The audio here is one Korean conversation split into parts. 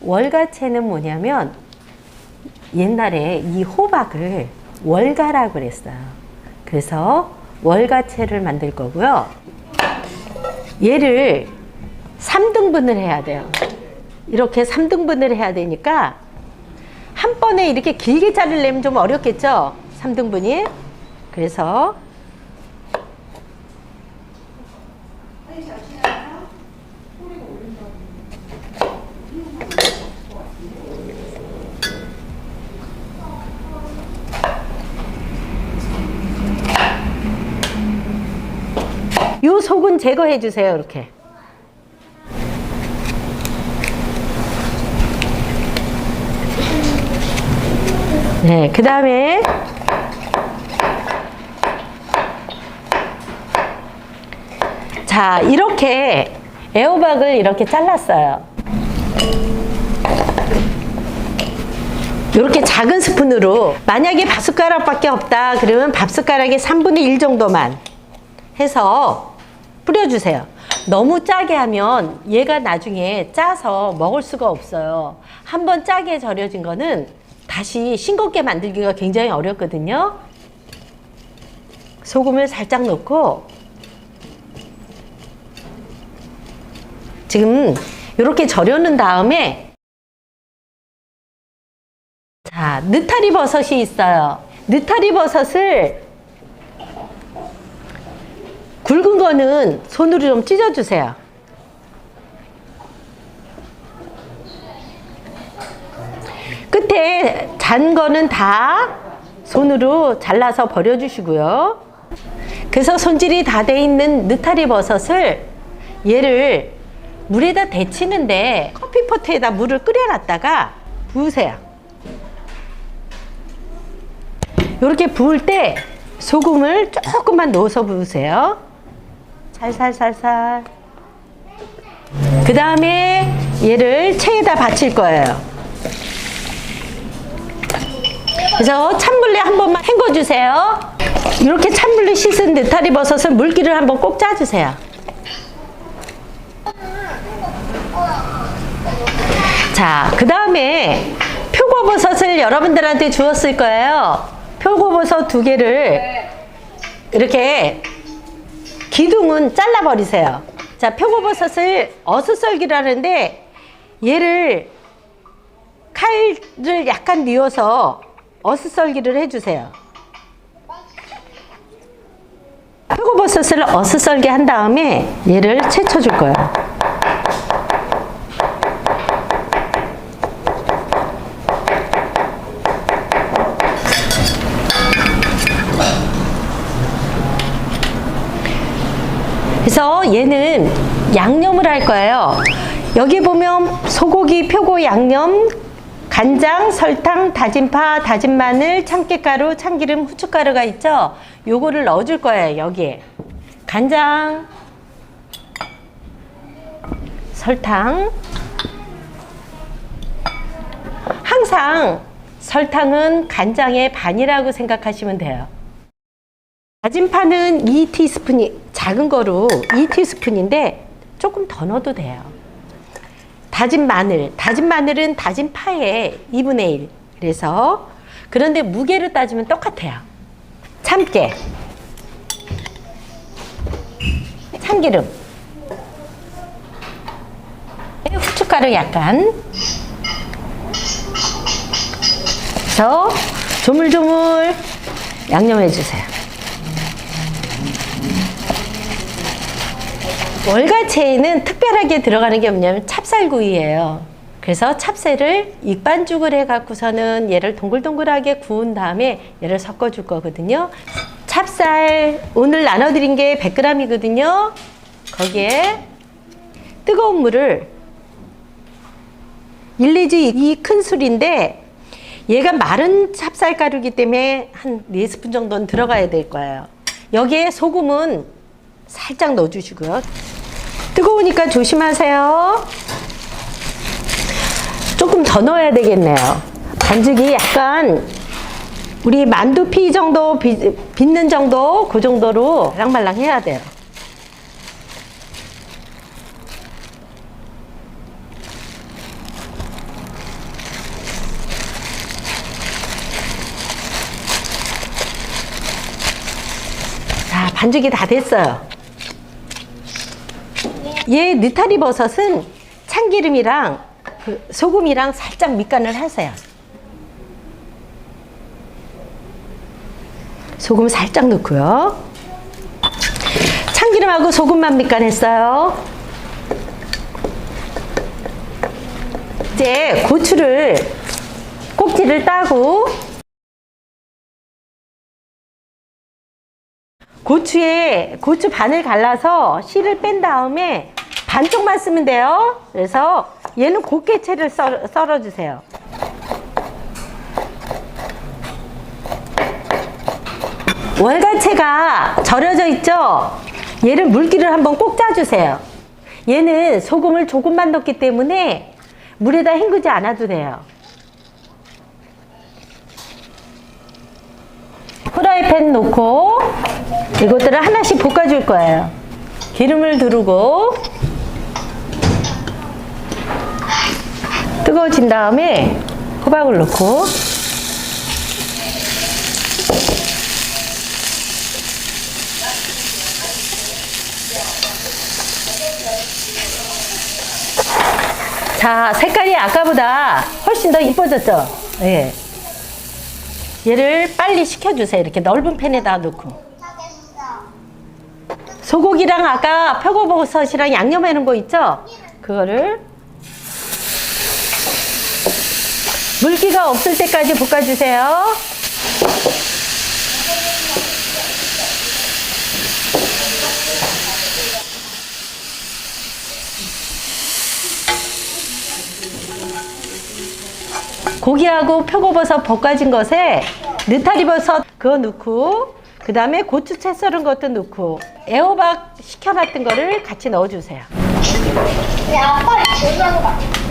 월가채는 뭐냐면 옛날에 이 호박을 월가라고 그랬어요. 그래서 월가채를 만들 거고요. 얘를 3등분을 해야 돼요. 이렇게 3등분을 해야 되니까 한 번에 이렇게 길게 자르려면 좀 어렵겠죠? 3등분이. 그래서 요 속은 제거해 주세요. 이렇게. 네, 그 다음에 자, 이렇게 애호박을 이렇게 잘랐어요. 이렇게 작은 스푼으로. 만약에 밥숟가락밖에 없다 그러면 밥숟가락의 3분의 1 정도만 해서 뿌려주세요. 너무 짜게 하면 얘가 나중에 짜서 먹을 수가 없어요. 한번 짜게 절여진 거는 다시 싱겁게 만들기가 굉장히 어렵거든요. 소금을 살짝 넣고 지금 이렇게 절여놓은 다음에 자, 느타리 버섯이 있어요. 느타리 버섯을 굵은 거는 손으로 좀 찢어주세요. 끝에 잔 거는 다 손으로 잘라서 버려주시고요. 그래서 손질이 다 돼 있는 느타리 버섯을 얘를 물에다 데치는데 커피포트에다 물을 끓여놨다가 부으세요. 이렇게 부을 때 소금을 조금만 넣어서 부으세요. 살살살살. 그 다음에 얘를 체에다 받칠 거예요. 그래서 찬물에 한 번만 헹궈주세요. 이렇게 찬물로 씻은 느타리 버섯을 물기를 한번 꼭 짜주세요. 자, 그 다음에 표고버섯을 여러분들한테 주었을 거예요. 표고버섯 2개를 이렇게 기둥은 잘라버리세요. 자, 표고버섯을 어슷썰기를 하는데 얘를 칼을 약간 뉘어서 어슷썰기를 해주세요. 표고버섯을 어슷썰게 한 다음에 얘를 채쳐줄 거예요. 그래서 얘는 양념을 할 거예요. 여기 보면 소고기 표고 양념, 간장, 설탕, 다진 파, 다진 마늘, 참깨가루, 참기름, 후춧가루가 있죠? 요거를 넣어줄 거예요. 여기에 간장, 설탕. 항상 설탕은 간장의 반이라고 생각하시면 돼요. 다진 파는 2티스푼이 작은 거로 2티스푼인데 조금 더 넣어도 돼요. 다진 마늘은 다진 파의 2분의 1. 그래서 그런데 무게로 따지면 똑같아요. 참깨, 참기름, 후춧가루 약간. 그래서 조물조물 양념해 주세요. 월가채에는 특별하게 들어가는 게 뭐냐면 찹쌀구이예요. 그래서 찹쌀을 익반죽을 해갖고서는 얘를 동글동글하게 구운 다음에 얘를 섞어줄 거거든요. 찹쌀 오늘 나눠드린 게 100g이거든요. 거기에 뜨거운 물을 1 내지 2 큰술인데 얘가 마른 찹쌀가루이기 때문에 한 4스푼 정도는 들어가야 될 거예요. 여기에 소금은 살짝 넣어주시고요. 뜨거우니까 조심하세요. 조금 더 넣어야 되겠네요. 반죽이 약간 우리 만두피 정도 빚는 정도 그 정도로 말랑말랑 해야 돼요. 반죽이 다 됐어요. 얘 느타리 버섯은 참기름이랑 소금이랑 살짝 밑간을 하세요. 소금 살짝 넣고요. 참기름하고 소금만 밑간했어요. 이제 고추를 꼭지를 따고 고추에 고추 반을 갈라서 씨를 뺀 다음에 반쪽만 쓰면 돼요. 그래서 얘는 곱게 채를 썰어주세요. 월갈채가 절여져 있죠? 얘를 물기를 한번 꼭 짜주세요. 얘는 소금을 조금만 넣기 때문에 물에다 헹구지 않아도 돼요. 프라이팬 놓고 이것들을 하나씩 볶아줄 거예요. 기름을 두르고 뜨거워진 다음에 호박을 넣고 자, 색깔이 아까보다 훨씬 더 이뻐졌죠? 예. 얘를 빨리 식혀주세요. 이렇게 넓은 팬에다 넣고. 소고기랑 아까 표고버섯이랑 양념해 놓은 거 있죠? 그거를 물기가 없을 때까지 볶아주세요. 고기하고 표고버섯 볶아진 것에 느타리버섯 그거 넣고 그 다음에 고추 채 썰은 것도 넣고 애호박 식혀놨던 거를 같이 넣어주세요. 아빠 제일 좋아하는 거 같아.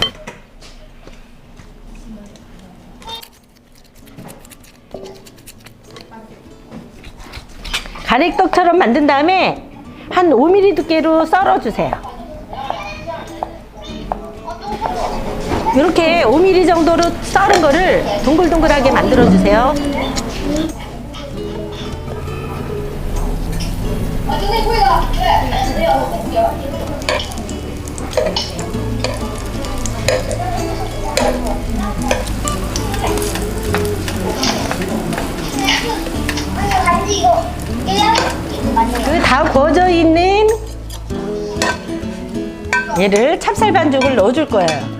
가래떡처럼 만든 다음에 한 5mm 두께로 썰어주세요. 이렇게 5mm 정도로 썰은 거를 동글동글하게 만들어주세요. 그 다 구워져 있는 얘를 찹쌀 반죽을 넣어줄 거예요.